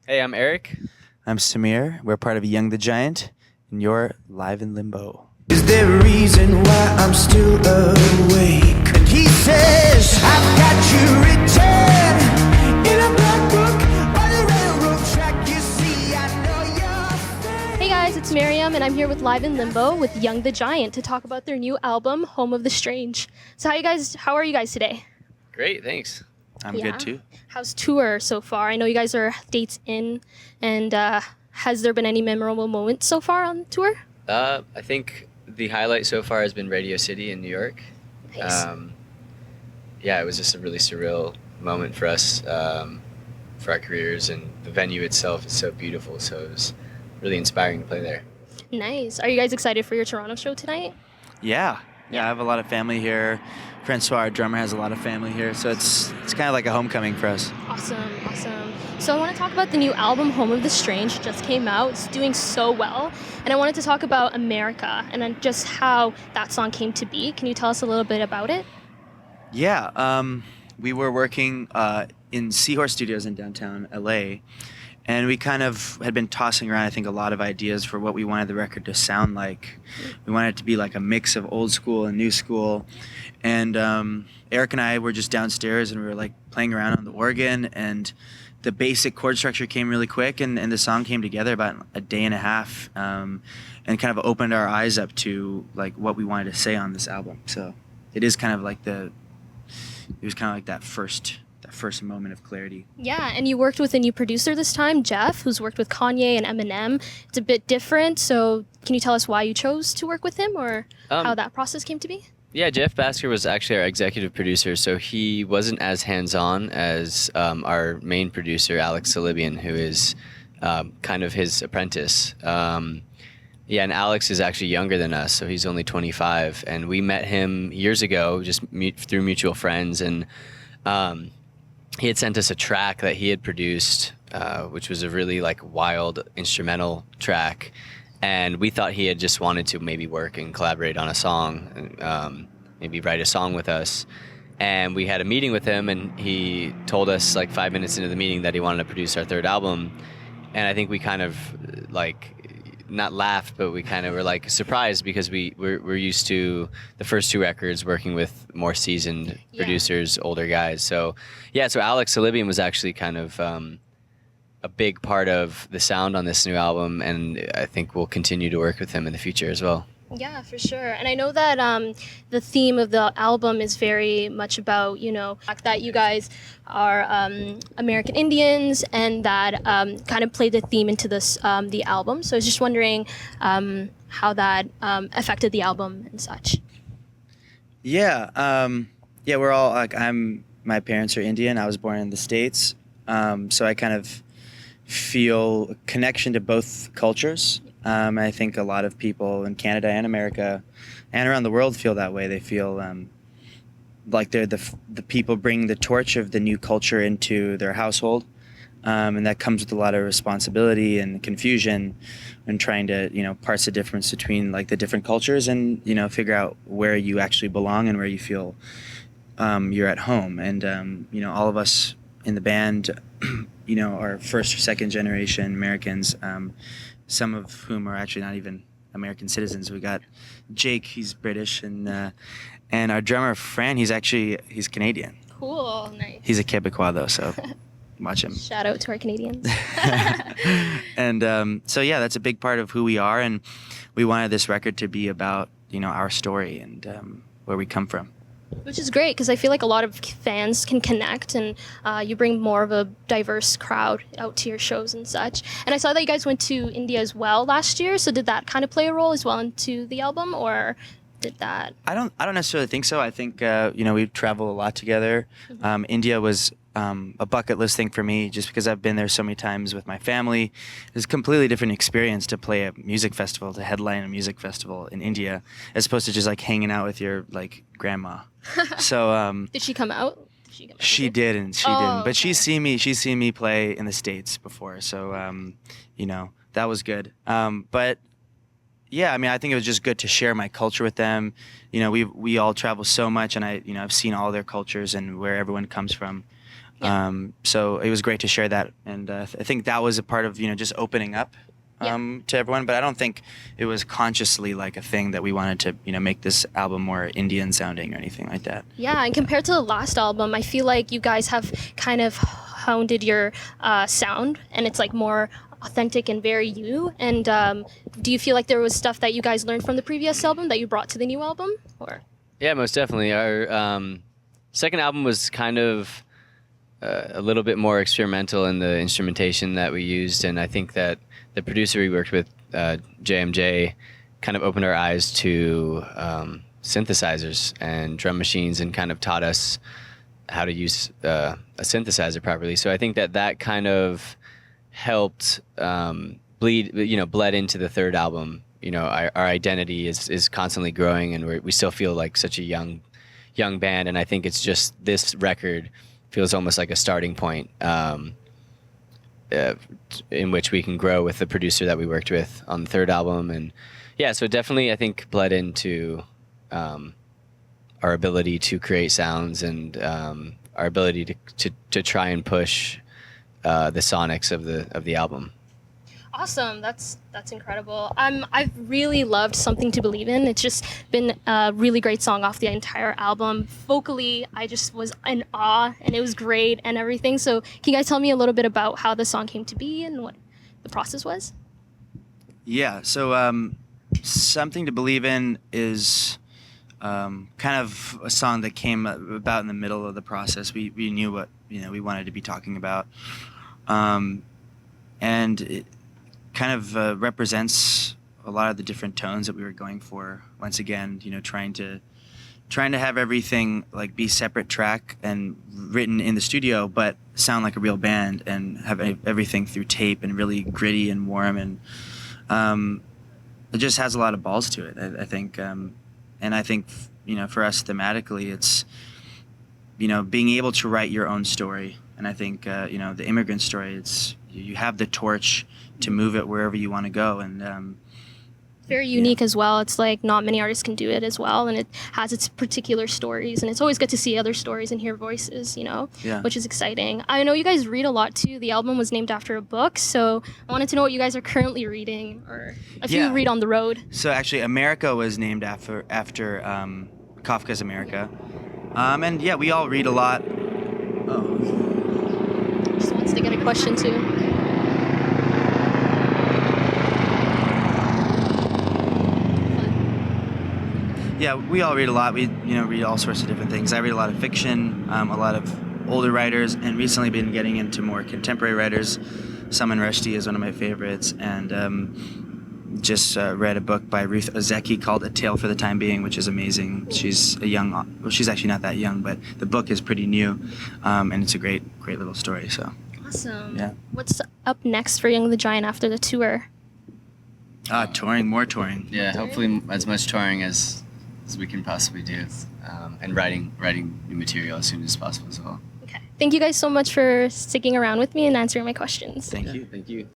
Hey, I'm Eric. I'm Samir. We're part of Young the Giant, and you're live in limbo. Is there a reason why I'm still awake? And he says, I've got you written in a black book by the railroad track. You see, I know your Hey guys, it's Maryam, and I'm here with Live in Limbo with Young the Giant to talk about their new album, Home of the Strange. So how are you guys today? Great, thanks. I'm good too. How's tour so far? I know you guys are dates in, and has there been any memorable moments so far on tour? I think the highlight so far has been Radio City in New York. Nice. Yeah, it was just a really surreal moment for us, for our careers, and the venue itself is so beautiful, so it was really inspiring to play there. Nice. Are you guys excited for your Toronto show tonight? Yeah, I have a lot of family here. Francois, our drummer, has a lot of family here, so it's kind of like a homecoming for us. Awesome. So I want to talk about the new album, Home of the Strange. It just came out. It's doing so well. And I wanted to talk about Amerika and then just how that song came to be. Can you tell us a little bit about it? Yeah, we were working in Seahorse Studios in downtown LA, and we kind of had been tossing around, I think, a lot of ideas for what we wanted the record to sound like. We wanted it to be like a mix of old school and new school. And Eric and I were just downstairs, and we were like playing around on the organ, and the basic chord structure came really quick, and the song came together about a day and a half, and kind of opened our eyes up to like what we wanted to say on this album. So it is kind of like it was kind of like that first moment of clarity. Yeah, and you worked with a new producer this time, Jeff, who's worked with Kanye and Eminem. It's a bit different, so can you tell us why you chose to work with him, or how that process came to be? Yeah, Jeff Bhasker was actually our executive producer, so he wasn't as hands-on as our main producer, Alex Salibian, who is kind of his apprentice. Yeah, and Alex is actually younger than us, so he's only 25, and we met him years ago just through mutual friends, and he had sent us a track that he had produced, which was a really like wild instrumental track. And we thought he had just wanted to maybe work and collaborate on a song, maybe write a song with us. And we had a meeting with him, and he told us like 5 minutes into the meeting that he wanted to produce our third album. And I think we kind of like, not laughed, but we kind of were like surprised, because we're used to the first two records working with more seasoned producers, older guys. So Alex Salibian was actually kind of a big part of the sound on this new album, and I think we'll continue to work with him in the future as well. Yeah, for sure. And I know that the theme of the album is very much about, the fact that you guys are American Indians, and that kind of play the theme into this the album. So I was just wondering how that affected the album and such. Yeah, we're all like, my parents are Indian. I was born in the States, so I kind of feel a connection to both cultures. I think a lot of people in Canada and America and around the world feel that way. They feel like they're the people bringing the torch of the new culture into their household, and that comes with a lot of responsibility and confusion, and trying to parse the difference between like the different cultures, and figure out where you actually belong and where you feel you're at home. And all of us in the band are first or second generation Americans, some of whom are actually not even American citizens. We got Jake, he's British, and our drummer Fran, he's Canadian. Cool, nice. He's a Quebecois though, so watch him. Shout out to our Canadians. And so yeah, that's a big part of who we are, and we wanted this record to be about our story and where we come from. Which is great, because I feel like a lot of fans can connect, and you bring more of a diverse crowd out to your shows and such. And I saw that you guys went to India as well last year, so did that kind of play a role as well into the album, or did that? I don't necessarily think so. I think we travel a lot together. Mm-hmm. India was a bucket list thing for me, just because I've been there so many times with my family. It's a completely different experience to play a music festival, to headline a music festival in India, as opposed to just like hanging out with your like grandma. So did she come out? She didn't. But okay. she's seen me play in the States before, so that was good. But yeah, I mean, I think it was just good to share my culture with them. We all travel so much, and I've seen all their cultures and where everyone comes from. Yeah. So it was great to share that, and I think that was a part of just opening up to everyone. But I don't think it was consciously like a thing that we wanted to make this album more Indian sounding or anything like that. Yeah, and compared to the last album, I feel like you guys have kind of hounded your sound, and it's like more authentic and very you. And do you feel like there was stuff that you guys learned from the previous album that you brought to the new album, or? Yeah, most definitely. Our second album was kind of a little bit more experimental in the instrumentation that we used, and I think that the producer we worked with, JMJ, kind of opened our eyes to synthesizers and drum machines, and kind of taught us how to use a synthesizer properly. So I think that kind of helped bled into the third album. Our identity is constantly growing, and we still feel like such a young band. And I think it's just this record feels almost like a starting point in which we can grow with the producer that we worked with on the third album. And yeah, so definitely I think bled into our ability to create sounds, and our ability to try and push the sonics of the album. Awesome, that's incredible. I've really loved Something to Believe In. It's just been a really great song off the entire album. Vocally, I just was in awe, and it was great and everything. So can you guys tell me a little bit about how the song came to be and what the process was? Yeah, so Something to Believe In is kind of a song that came about in the middle of the process. We knew what we wanted to be talking about, and it kind of represents a lot of the different tones that we were going for. Once again, trying to have everything like be separate track and written in the studio, but sound like a real band, and have everything through tape and really gritty and warm, and it just has a lot of balls to it. I think, and I think for us thematically, it's being able to write your own story. And I think the immigrant story, it's you have the torch to move it wherever you want to go, and very unique as well. It's like not many artists can do it as well, and it has its particular stories, and it's always good to see other stories and hear voices, which is exciting. I know you guys read a lot too. The album was named after a book, so I wanted to know what you guys are currently reading, or if you read on the road. So actually, Amerika was named after Kafka's Amerika, and yeah, we all read a lot. Oh. Just wants to get a question too. Yeah, we all read a lot. We read all sorts of different things. I read a lot of fiction, a lot of older writers, and recently been getting into more contemporary writers. Salman Rushdie is one of my favorites, and just read a book by Ruth Ozeki called A Tale for the Time Being, which is amazing. She's she's actually not that young, but the book is pretty new, and it's a great little story. So awesome. Yeah. What's up next for Young the Giant after the tour? Touring, more touring. Yeah, hopefully as much touring as we can possibly do, and writing new material as soon as possible as well. Okay. Thank you guys so much for sticking around with me and answering my questions. Thank you. Thank you.